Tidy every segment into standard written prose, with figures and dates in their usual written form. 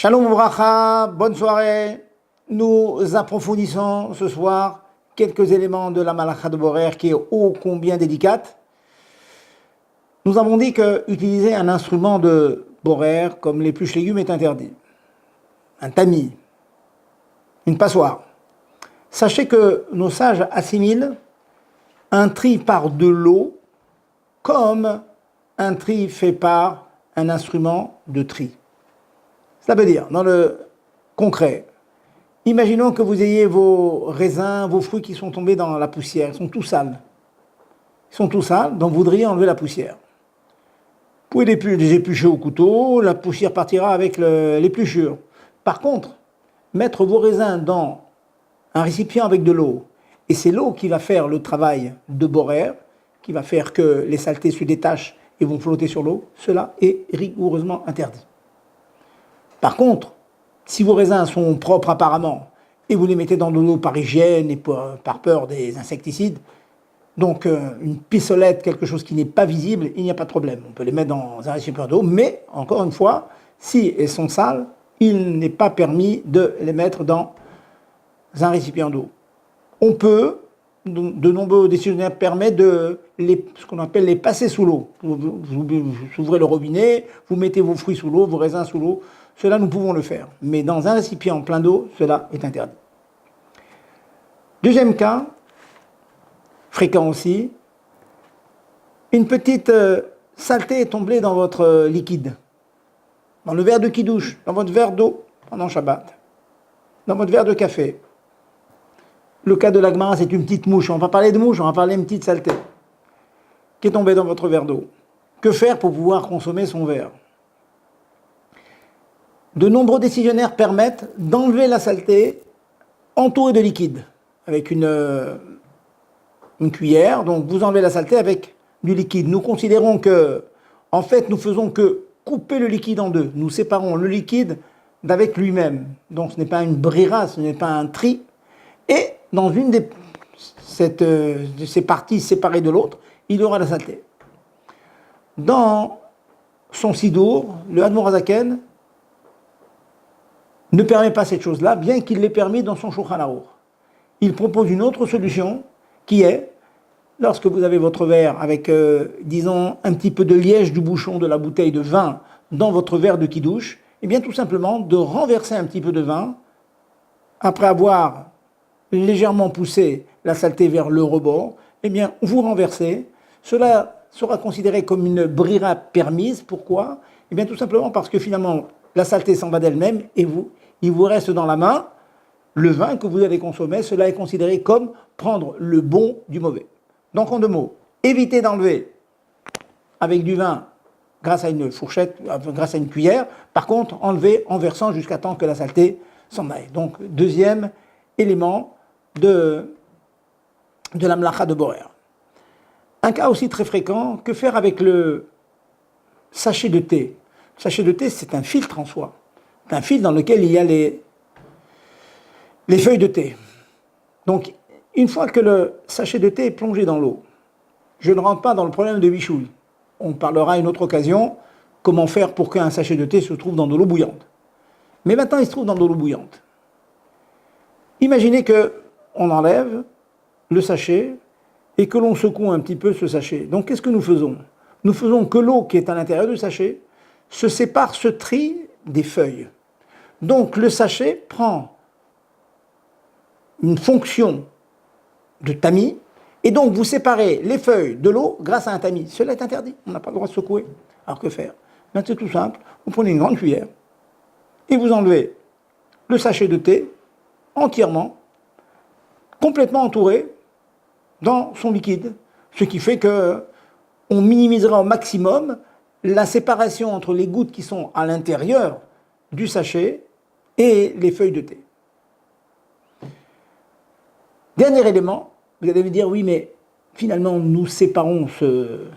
Shalom Bracha, bonne soirée. Nous approfondissons ce soir quelques éléments de la Malacha de Borer qui est ô combien délicate. Nous avons dit que utiliser un instrument de Borer comme l'épluche légumes est interdit. Un tamis, une passoire. Sachez que nos sages assimilent un tri par de l'eau comme un tri fait par un instrument de tri. Cela veut dire, dans le concret, imaginons que vous ayez vos raisins, vos fruits qui sont tombés dans la poussière, ils sont tout sales. Ils sont tout sales, donc vous voudriez enlever la poussière. Vous pouvez les éplucher au couteau, la poussière partira avec l'épluchure. Par contre, mettre vos raisins dans un récipient avec de l'eau, et c'est l'eau qui va faire le travail de Borer, qui va faire que les saletés se détachent et vont flotter sur l'eau, cela est rigoureusement interdit. Par contre, si vos raisins sont propres apparemment, et vous les mettez dans de l'eau par hygiène et par peur des insecticides, donc une pissolette, quelque chose qui n'est pas visible, il n'y a pas de problème. On peut les mettre dans un récipient d'eau, mais encore une fois, si elles sont sales, il n'est pas permis de les mettre dans un récipient d'eau. On peut, de nombreux décisionnaires permettent ce qu'on appelle les passer sous l'eau. Vous ouvrez le robinet, vous mettez vos fruits sous l'eau, vos raisins sous l'eau. Cela, nous pouvons le faire. Mais dans un récipient plein d'eau, cela est interdit. Deuxième cas, fréquent aussi, une petite saleté est tombée dans votre liquide, dans le verre de kidouche, dans votre verre d'eau pendant Shabbat, dans votre verre de café. Le cas de la Gemara, c'est une petite mouche. On va parler de mouche, on va parler d'une petite saleté qui est tombée dans votre verre d'eau. Que faire pour pouvoir consommer son verre? De nombreux décisionnaires permettent d'enlever la saleté entourée de liquide avec une cuillère. Donc vous enlevez la saleté avec du liquide. Nous considérons que, en fait, nous faisons que couper le liquide en deux. Nous séparons le liquide d'avec lui-même. Donc ce n'est pas une brira, ce n'est pas un tri. Et dans une de ces parties séparées de l'autre, il y aura la saleté. Dans son sidour, le Admor Hazaken ne permet pas cette chose-là, bien qu'il l'ait permis dans son Shulchan Aruch. Il propose une autre solution qui est, lorsque vous avez votre verre avec, disons, un petit peu de liège du bouchon de la bouteille de vin dans votre verre de kidouche, eh bien tout simplement de renverser un petit peu de vin, après avoir légèrement poussé la saleté vers le rebord, eh bien vous renversez. Cela sera considéré comme une brira permise. Pourquoi? Eh bien tout simplement parce que finalement la saleté s'en va d'elle-même et il vous reste dans la main le vin que vous allez consommer. Cela est considéré comme prendre le bon du mauvais. Donc en deux mots, évitez d'enlever avec du vin grâce à une fourchette, grâce à une cuillère. Par contre, enlevez en versant jusqu'à temps que la saleté s'en aille. Donc deuxième élément de la mlacha de Borer. Un cas aussi très fréquent, que faire avec le sachet de thé? Le sachet de thé, c'est un filtre en soi. C'est un filtre dans lequel il y a les feuilles de thé. Donc, une fois que le sachet de thé est plongé dans l'eau, je ne rentre pas dans le problème de bichouille. On parlera à une autre occasion comment faire pour qu'un sachet de thé se trouve dans de l'eau bouillante. Mais maintenant, il se trouve dans de l'eau bouillante. Imaginez qu'on enlève le sachet et que l'on secoue un petit peu ce sachet. Donc, qu'est-ce que nous faisons? Nous faisons que l'eau qui est à l'intérieur du sachet se sépare, se trie des feuilles. Donc, le sachet prend une fonction de tamis, et donc vous séparez les feuilles de l'eau grâce à un tamis. Cela est interdit, on n'a pas le droit de secouer. Alors que faire? Ben, c'est tout simple, vous prenez une grande cuillère, et vous enlevez le sachet de thé entièrement, complètement entouré dans son liquide, ce qui fait que on minimisera au maximum la séparation entre les gouttes qui sont à l'intérieur du sachet et les feuilles de thé. Dernier élément, vous allez me dire, oui, mais finalement, nous séparons ce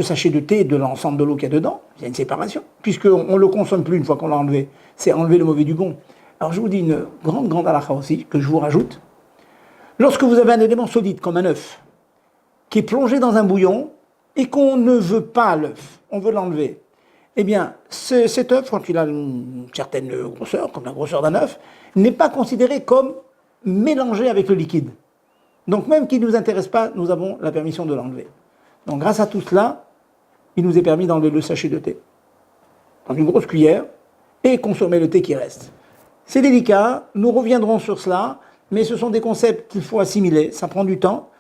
sachet de thé de l'ensemble de l'eau qu'il y a dedans. Il y a une séparation, puisqu'on ne le consomme plus une fois qu'on l'a enlevé. C'est enlever le mauvais du bon. Alors, je vous dis une grande halakha aussi, que je vous rajoute. Lorsque vous avez un élément solide, comme un œuf, qui est plongé dans un bouillon, et qu'on ne veut pas l'œuf, on veut l'enlever, eh bien, cet œuf, quand il a une certaine grosseur, comme la grosseur d'un œuf, n'est pas considéré comme mélangé avec le liquide. Donc même qu'il ne nous intéresse pas, nous avons la permission de l'enlever. Donc grâce à tout cela, il nous est permis d'enlever le sachet de thé dans une grosse cuillère et consommer le thé qui reste. C'est délicat, nous reviendrons sur cela, mais ce sont des concepts qu'il faut assimiler, ça prend du temps.